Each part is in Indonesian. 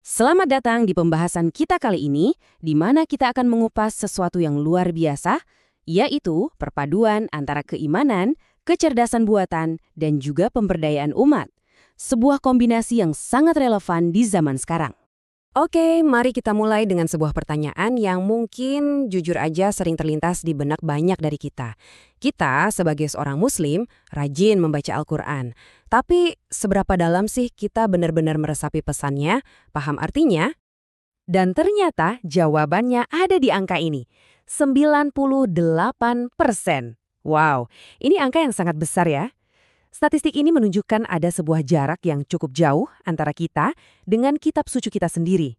Selamat datang di pembahasan kita kali ini, di mana kita akan mengupas sesuatu yang luar biasa, yaitu perpaduan antara keimanan, kecerdasan buatan, dan juga pemberdayaan umat. Sebuah kombinasi yang sangat relevan di zaman sekarang. Oke, mari kita mulai dengan sebuah pertanyaan yang mungkin jujur aja sering terlintas di benak banyak dari kita. Kita sebagai seorang muslim rajin membaca Al-Quran. Tapi seberapa dalam sih kita benar-benar meresapi pesannya, paham artinya? Dan ternyata jawabannya ada di angka ini, 98%. Wow, ini angka yang sangat besar ya. Statistik ini menunjukkan ada sebuah jarak yang cukup jauh antara kita dengan kitab suci kita sendiri.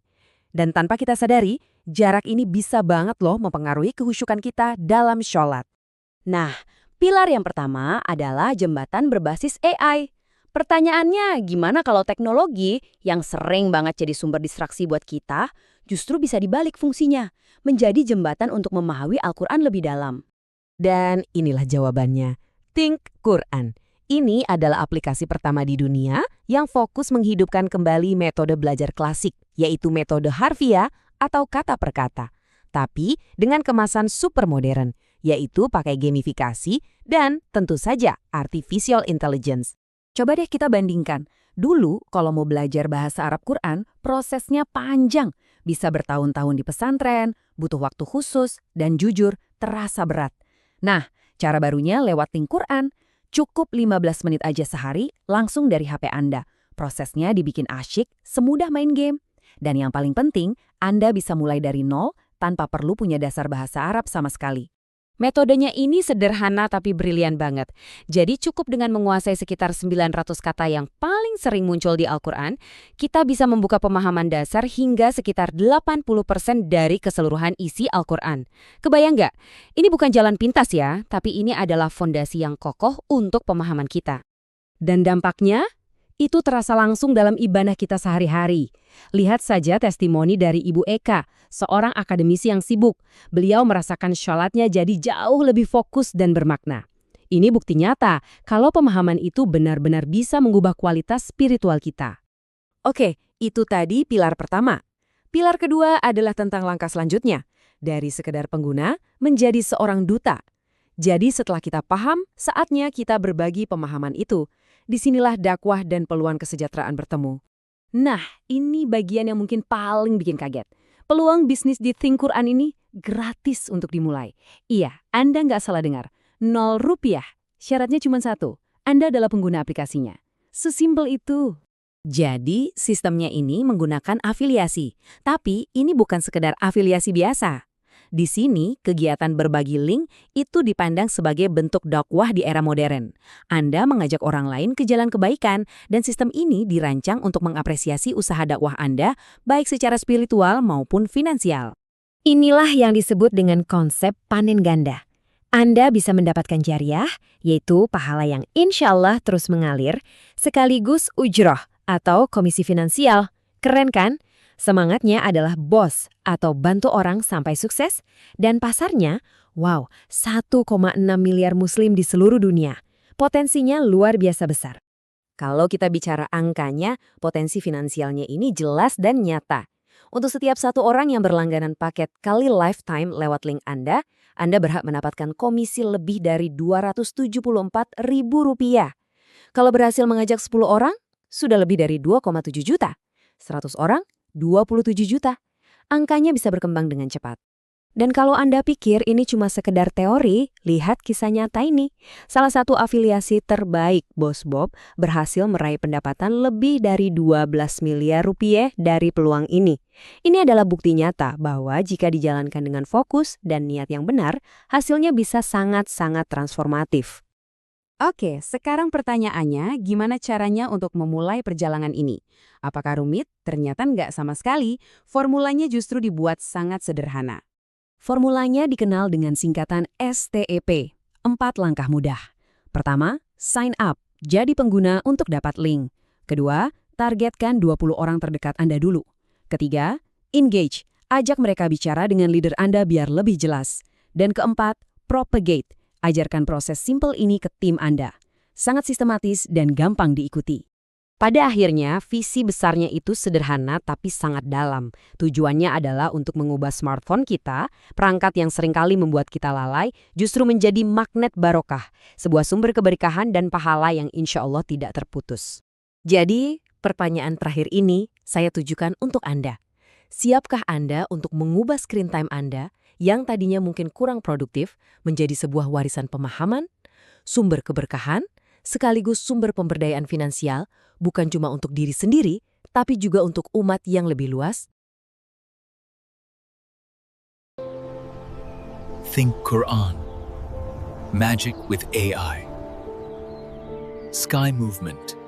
Dan tanpa kita sadari, jarak ini bisa banget loh mempengaruhi kehusyukan kita dalam sholat. Nah, pilar yang pertama adalah jembatan berbasis AI. Pertanyaannya, gimana kalau teknologi yang sering banget jadi sumber distraksi buat kita, justru bisa dibalik fungsinya, menjadi jembatan untuk memahami Al-Quran lebih dalam. Dan inilah jawabannya, Think Quran. Ini adalah aplikasi pertama di dunia yang fokus menghidupkan kembali metode belajar klasik, yaitu metode harfiah atau kata per kata. Tapi dengan kemasan super modern, yaitu pakai gamifikasi dan tentu saja artificial intelligence. Coba deh kita bandingkan. Dulu kalau mau belajar bahasa Arab Quran, prosesnya panjang. Bisa bertahun-tahun di pesantren, butuh waktu khusus, dan jujur terasa berat. Nah, cara barunya lewat Think Quran. Cukup 15 menit aja sehari, langsung dari HP Anda. Prosesnya dibikin asyik, semudah main game. Dan yang paling penting, Anda bisa mulai dari nol tanpa perlu punya dasar bahasa Arab sama sekali. Metodenya ini sederhana tapi brilian banget. Jadi cukup dengan menguasai sekitar 900 kata yang paling sering muncul di Al-Quran, kita bisa membuka pemahaman dasar hingga sekitar 80% dari keseluruhan isi Al-Quran. Kebayang nggak? Ini bukan jalan pintas ya, tapi ini adalah fondasi yang kokoh untuk pemahaman kita. Dan dampaknya? Itu terasa langsung dalam ibadah kita sehari-hari. Lihat saja testimoni dari Ibu Eka, seorang akademisi yang sibuk. Beliau merasakan sholatnya jadi jauh lebih fokus dan bermakna. Ini bukti nyata kalau pemahaman itu benar-benar bisa mengubah kualitas spiritual kita. Oke, itu tadi pilar pertama. Pilar kedua adalah tentang langkah selanjutnya. Dari sekedar pengguna menjadi seorang duta. Jadi setelah kita paham, saatnya kita berbagi pemahaman itu. Disinilah dakwah dan peluang kesejahteraan bertemu. Nah, ini bagian yang mungkin paling bikin kaget. Peluang bisnis di Think Quran ini gratis untuk dimulai. Iya, Anda nggak salah dengar. 0 rupiah. Syaratnya cuma satu. Anda adalah pengguna aplikasinya. Sesimpel itu. Jadi, sistemnya ini menggunakan afiliasi. Tapi, ini bukan sekedar afiliasi biasa. Di sini, kegiatan berbagi link itu dipandang sebagai bentuk dakwah di era modern. Anda mengajak orang lain ke jalan kebaikan, dan sistem ini dirancang untuk mengapresiasi usaha dakwah Anda, baik secara spiritual maupun finansial. Inilah yang disebut dengan konsep panen ganda. Anda bisa mendapatkan jariah, yaitu pahala yang insya Allah terus mengalir, sekaligus ujroh atau komisi finansial. Keren kan? Semangatnya adalah bos atau bantu orang sampai sukses, dan pasarnya, wow, 1,6 miliar muslim di seluruh dunia. Potensinya luar biasa besar. Kalau kita bicara angkanya, potensi finansialnya ini jelas dan nyata. Untuk setiap satu orang yang berlangganan paket kali lifetime lewat link Anda berhak mendapatkan komisi lebih dari Rp274.000. Kalau berhasil mengajak 10 orang, sudah lebih dari 2,7 juta. 100 orang, 27 juta. Angkanya bisa berkembang dengan cepat. Dan kalau Anda pikir ini cuma sekedar teori, lihat kisah nyata ini. Salah satu afiliasi terbaik, Bos Bob, berhasil meraih pendapatan lebih dari 12 miliar rupiah dari peluang ini. Ini adalah bukti nyata bahwa jika dijalankan dengan fokus dan niat yang benar, hasilnya bisa sangat-sangat transformatif. Oke, sekarang pertanyaannya, gimana caranya untuk memulai perjalanan ini? Apakah rumit? Ternyata nggak sama sekali. Formulanya justru dibuat sangat sederhana. Formulanya dikenal dengan singkatan STEP, 4 langkah mudah. Pertama, sign up, jadi pengguna untuk dapat link. Kedua, targetkan 20 orang terdekat Anda dulu. Ketiga, engage, ajak mereka bicara dengan leader Anda biar lebih jelas. Dan keempat, propagate. Ajarkan proses simple ini ke tim Anda. Sangat sistematis dan gampang diikuti. Pada akhirnya, visi besarnya itu sederhana tapi sangat dalam. Tujuannya adalah untuk mengubah smartphone kita, perangkat yang seringkali membuat kita lalai, justru menjadi magnet barokah, sebuah sumber keberkahan dan pahala yang insya Allah tidak terputus. Jadi, pertanyaan terakhir ini saya tujukan untuk Anda. Siapkah Anda untuk mengubah screen time Anda yang tadinya mungkin kurang produktif menjadi sebuah warisan pemahaman, sumber keberkahan, sekaligus sumber pemberdayaan finansial, bukan cuma untuk diri sendiri, tapi juga untuk umat yang lebih luas? Think Quran. Magic with AI. Sky Movement.